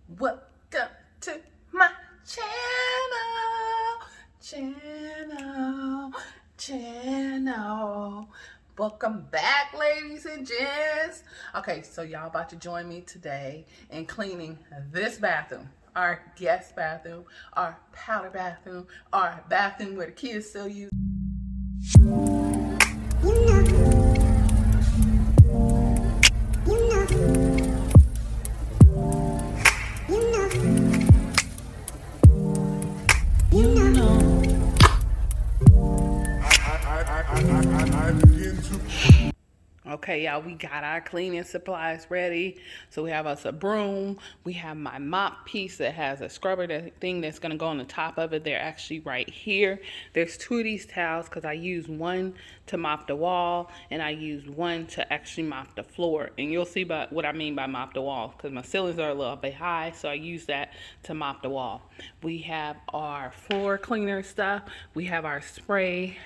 Welcome to my channel. Welcome back, ladies and gents. Okay, so y'all about to join me today in cleaning this bathroom, our guest bathroom, our powder bathroom, our bathroom where the kids still use. Okay, y'all, we got our cleaning supplies ready. So we have us a broom. We have my mop piece that has a scrubber thing that's gonna go on the top of it. They're actually right here. There's two of these towels because I use one to mop the wall and I use one to actually mop the floor. And you'll see what I mean by mop the wall because my ceilings are a little bit high, so I use that to mop the wall. We have our floor cleaner stuff. We have our spray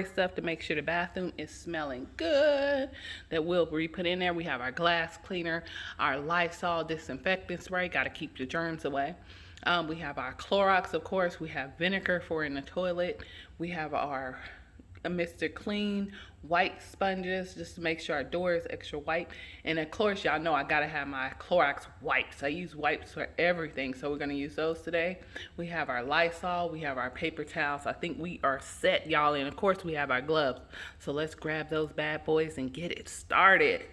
stuff to make sure the bathroom is smelling good that we'll put in there. We have our glass cleaner, our Lysol disinfectant spray, got to keep the germs away. We have our Clorox, of course. We have vinegar for in the toilet. We have our Mr. Clean white sponges just to make sure our door is extra white. And of course, y'all know I gotta have my Clorox wipes. I use wipes for everything, so we're gonna use those today. We have our Lysol, we have our paper towels. I think we are set, y'all, and of course we have our gloves. So let's grab those bad boys and get it started.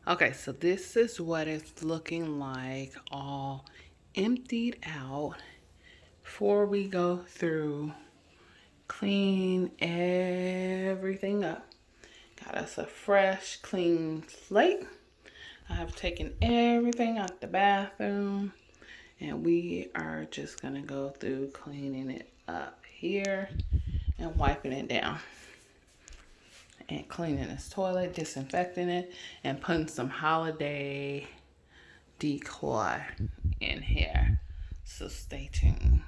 Okay, so this is what it's looking like all emptied out before we go through, clean everything up. Got us a fresh, clean slate. I have taken everything out the bathroom and we are just gonna go through cleaning it up here and wiping it down. And cleaning this toilet, disinfecting it, and putting some holiday decor in here. So stay tuned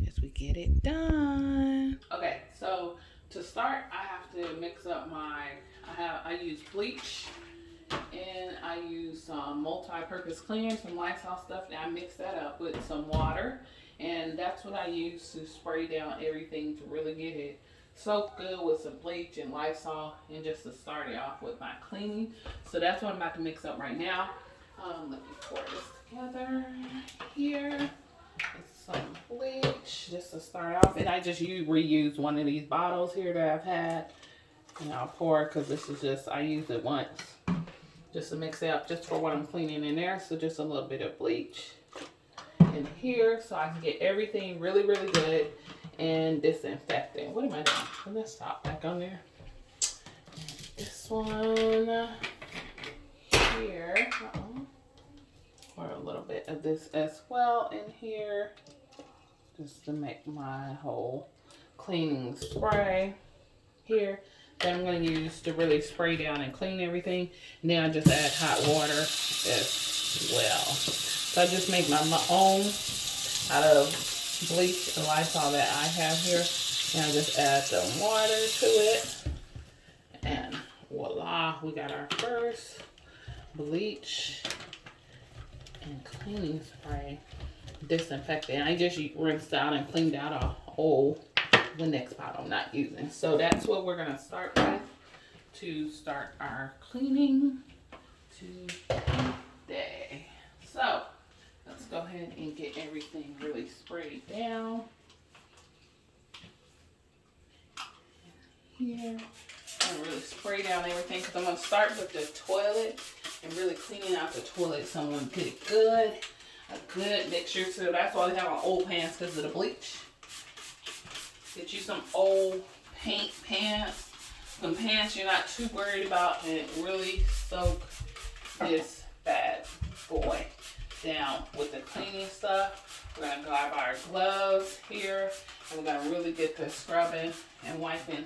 as we get it done. Okay, so to start, I have to mix up I use bleach and I use some multi-purpose cleaner, some Lysol stuff, and I mix that up with some water. And that's what I use to spray down everything to really get it soaked good with some bleach and Lysol, and just to start it off with my cleaning. So that's what I'm about to mix up right now. Let me pour this together here. It's some bleach just to start off, and I just reuse one of these bottles here that I've had, and I'll pour because this is just, I use it once just to mix it up just for what I'm cleaning in there. So just a little bit of bleach in here so I can get everything really good and disinfectant. What am I doing? Let's stop back on there. This one here. Pour a little bit of this as well in here just to make my whole cleaning spray here that I'm going to use to really spray down and clean everything. And then I just add hot water as well. So I just make my own out of bleach and Lysol that I have here, and I just add some water to it, and voila, we got our first bleach and cleaning spray disinfectant. I just rinsed out and cleaned out the next bottle I'm not using. So that's what we're gonna start with to start our cleaning today. So let's go ahead and get everything really sprayed down. Here. I'm gonna really spray down everything because I'm gonna start with the toilet and really cleaning out the toilet. So I'm gonna get it good, a good mixture. So that's why we have our old pants, because of the bleach. Get you some old paint pants, some pants you're not too worried about, and really soak this bad boy. down with the cleaning stuff. We're going to grab our gloves here, and we're going to really get the scrubbing and wiping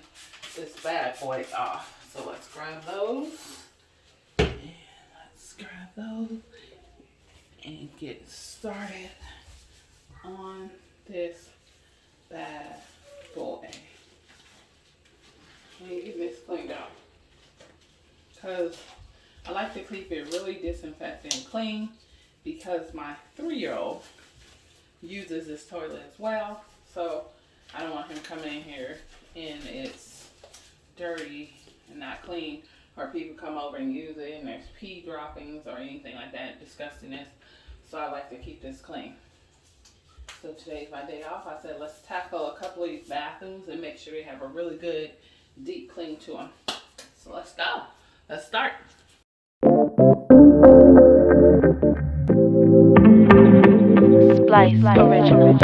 this bad boy off. So let's grab those. And let's grab those and get started on this bad boy. Let me get this cleaned out, because I like to keep it really disinfected and clean, because my 3-year-old uses this toilet as well. So I don't want him coming in here and it's dirty and not clean, or people come over and use it and there's pee droppings or anything like that, disgustiness. So I like to keep this clean. So today's my day off. I said let's tackle a couple of these bathrooms and make sure they have a really good deep clean to them. So let's go. Let's start. Splice Original.